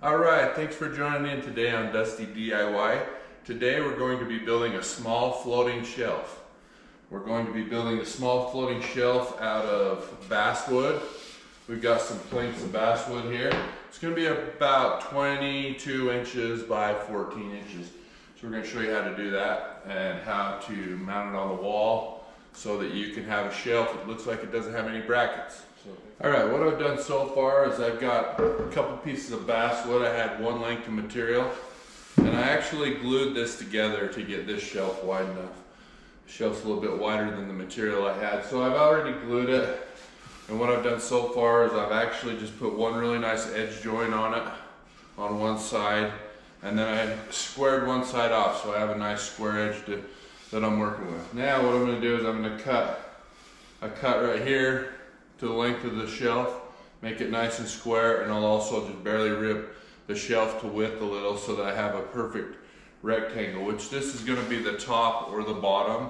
Alright, thanks for joining in today on Dusty DIY. Today we're going to be building a small floating shelf. We're going to be building a small floating shelf out of basswood. We've got some planks of basswood here. It's going to be about 22 inches by 14 inches. So we're going to show you how to do that and how to mount it on the wall so that you can have a shelf that looks like it doesn't have any brackets. Alright, what I've done so far is I've got a couple pieces of basswood. I had one length of material, and I actually glued this together to get this shelf wide enough. The shelf's a little bit wider than the material I had, so I've already glued it. And what I've done so far is I've actually just put one really nice edge joint on it on one side, and then I squared one side off so I have a nice square edge that I'm working with. Now what I'm going to do is I'm going to cut a cut right here to the length of the shelf, make it nice and square, and I'll also just barely rip the shelf to width a little so that I have a perfect rectangle, which this is going to be the top or the bottom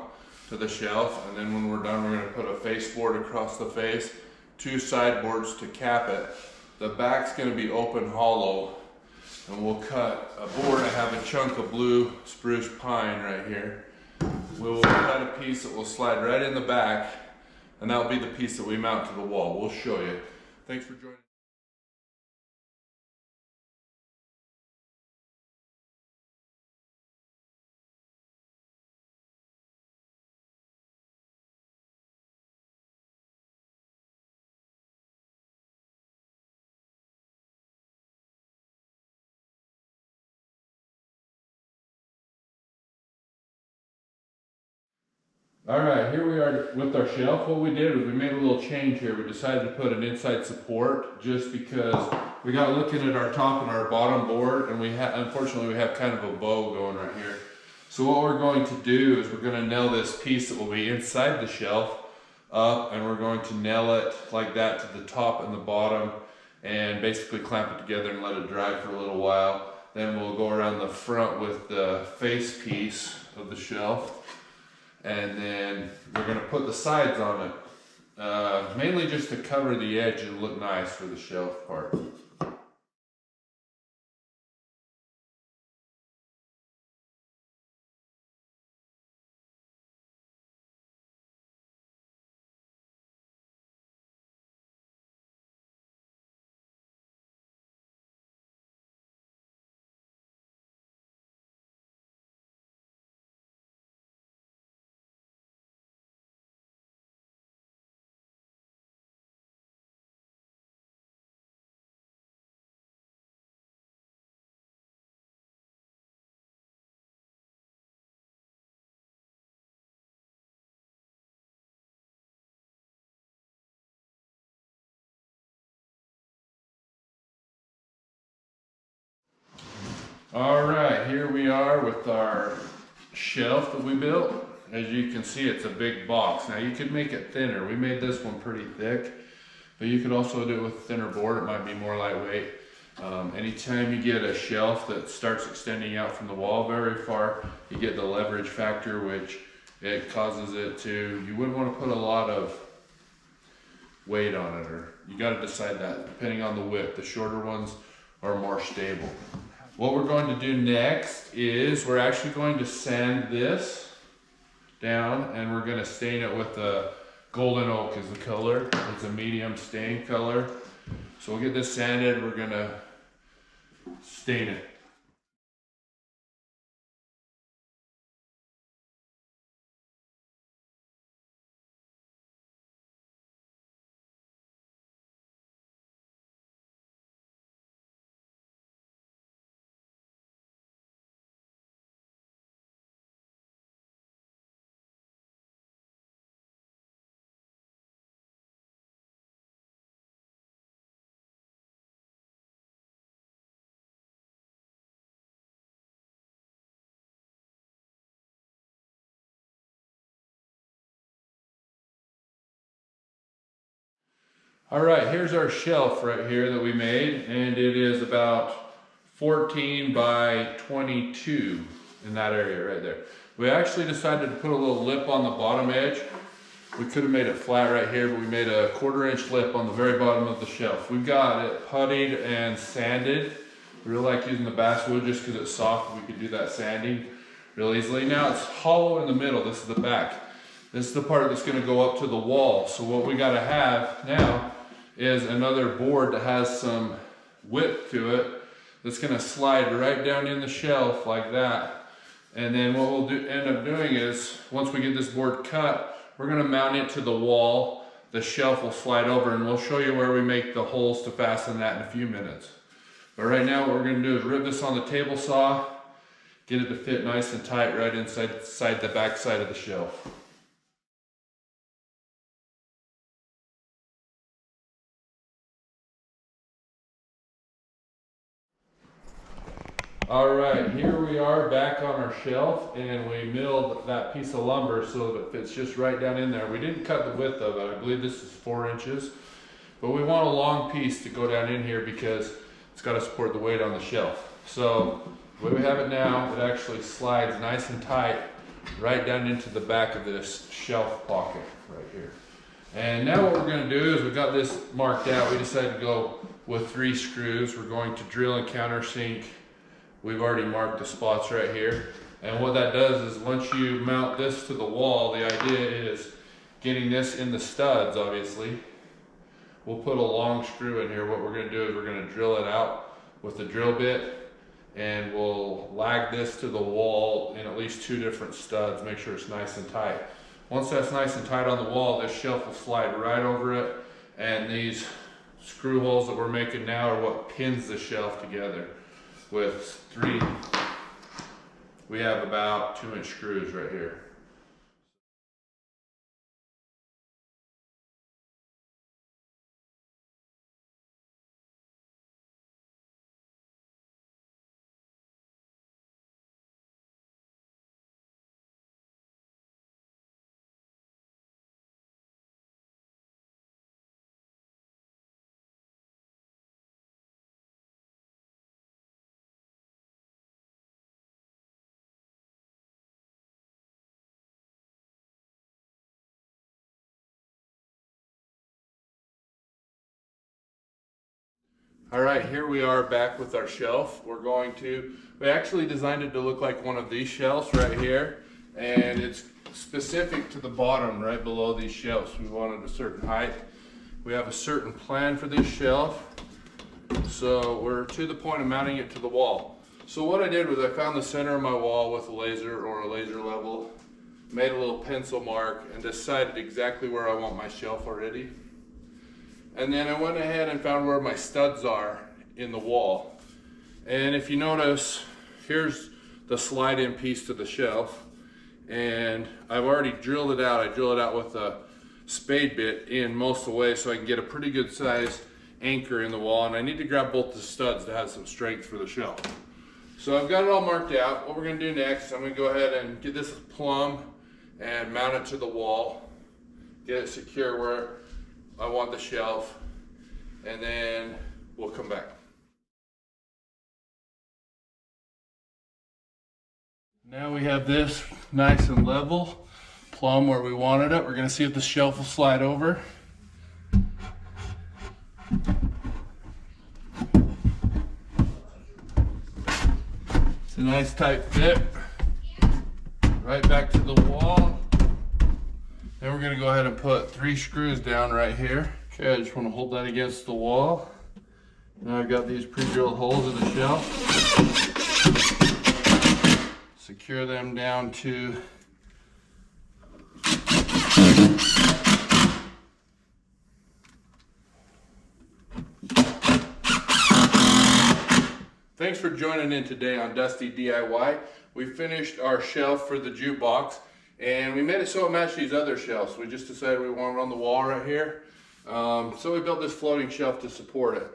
to the shelf. And then when we're done, we're going to put a face board across the face, two side boards to cap it. The back's going to be open hollow, and we'll cut a board. I have a chunk of blue spruce pine right here. We'll cut a piece that will slide right in the back, and that'll be the piece that we mount to the wall. We'll show you. Thanks for joining. Alright, here we are with our shelf. What we did was we made a little change here. We decided to put an inside support just because we got looking at our top and our bottom board, and unfortunately we have kind of a bow going right here. So what we're going to do is we're going to nail this piece that will be inside the shelf up, and we're going to nail it like that to the top and the bottom and basically clamp it together and let it dry for a little while. Then we'll go around the front with the face piece of the shelf. And then we're going to put the sides on it, mainly just to cover the edge and look nice for the shelf part. Alright, here we are with our shelf that we built. As you can see, it's a big box. Now you could make it thinner. We made this one pretty thick, but you could also do it with a thinner board. It might be more lightweight. Anytime you get a shelf that starts extending out from the wall very far, you get the leverage factor, which it causes it to, you wouldn't want to put a lot of weight on it, or you got to decide that depending on the width. The shorter ones are more stable. What we're going to do next is we're actually going to sand this down, and we're going to stain it with the golden oak is the color. It's a medium stain color. So we'll get this sanded, we're going to stain it. All right, here's our shelf right here that we made, and it is about 14 by 22 in that area right there. We actually decided to put a little lip on the bottom edge. We could have made it flat right here, but we made a 1/4 inch lip on the very bottom of the shelf. We've got it puttied and sanded. We really like using the basswood just because it's soft. We could do that sanding real easily. Now it's hollow in the middle. This is the back. This is the part that's going to go up to the wall. So what we got to have now is another board that has some width to it that's going to slide right down in the shelf like that. And then what we'll end up doing is, once we get this board cut, we're going to mount it to the wall. The shelf will slide over, and we'll show you where we make the holes to fasten that in a few minutes. But right now what we're going to do is rip this on the table saw, get it to fit nice and tight right inside the back side of the shelf. All right, here we are back on our shelf, and we milled that piece of lumber so that it fits just right down in there. We didn't cut the width of it. I believe this is 4 inches, but we want a long piece to go down in here because it's got to support the weight on the shelf. So the way we have it now, it actually slides nice and tight right down into the back of this shelf pocket right here. And now what we're going to do is, we've got this marked out. We decided to go with 3 screws. We're going to drill and countersink. We've already marked the spots right here. And what that does is, once you mount this to the wall, the idea is getting this in the studs, obviously. We'll put a long screw in here. What we're going to do is we're going to drill it out with the drill bit, and we'll lag this to the wall in at least 2 different studs, make sure it's nice and tight. Once that's nice and tight on the wall, this shelf will slide right over it, and these screw holes that we're making now are what pins the shelf together. With 3, we have about 2-inch screws right here. All right, here we are back with our shelf. We actually designed it to look like one of these shelves right here, and it's specific to the bottom right below these shelves. We wanted a certain height. We have a certain plan for this shelf, so we're to the point of mounting it to the wall. So what I did was, I found the center of my wall with a laser or a laser level, made a little pencil mark, and decided exactly where I want my shelf already. And then I went ahead and found where my studs are in the wall. And if you notice, here's the slide-in piece to the shelf. And I've already drilled it out. I drilled it out with a spade bit in most of the way, so I can get a pretty good size anchor in the wall. And I need to grab both the studs to have some strength for the shelf. So I've got it all marked out. What we're gonna do next, I'm gonna go ahead and get this plumb and mount it to the wall. Get it secure where I want the shelf, and then we'll come back. Now we have this nice and level, plumb where we wanted it. We're going to see if the shelf will slide over. It's a nice tight fit, right back to the wall. Then we're going to go ahead and put 3 screws down right here. Okay, I just want to hold that against the wall. Now I've got these pre-drilled holes in the shelf. Secure them down to Thanks for joining in today on Dusty DIY. We finished our shelf for the jukebox, and we made it so it matched these other shelves. We just decided we want it on the wall right here. So we built this floating shelf to support it.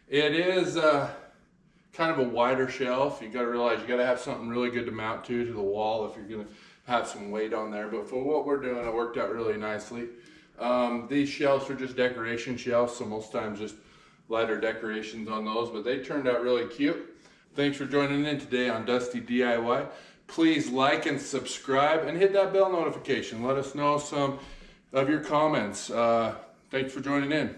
It is kind of a wider shelf. You got to realize you got to have something really good to mount to the wall if you're going to have some weight on there. But for what we're doing, it worked out really nicely. These shelves are just decoration shelves, so most times just lighter decorations on those, but they turned out really cute. Thanks for joining in today on Dusty DIY. Please like and subscribe and hit that bell notification. Let us know some of your comments. Thanks for joining in.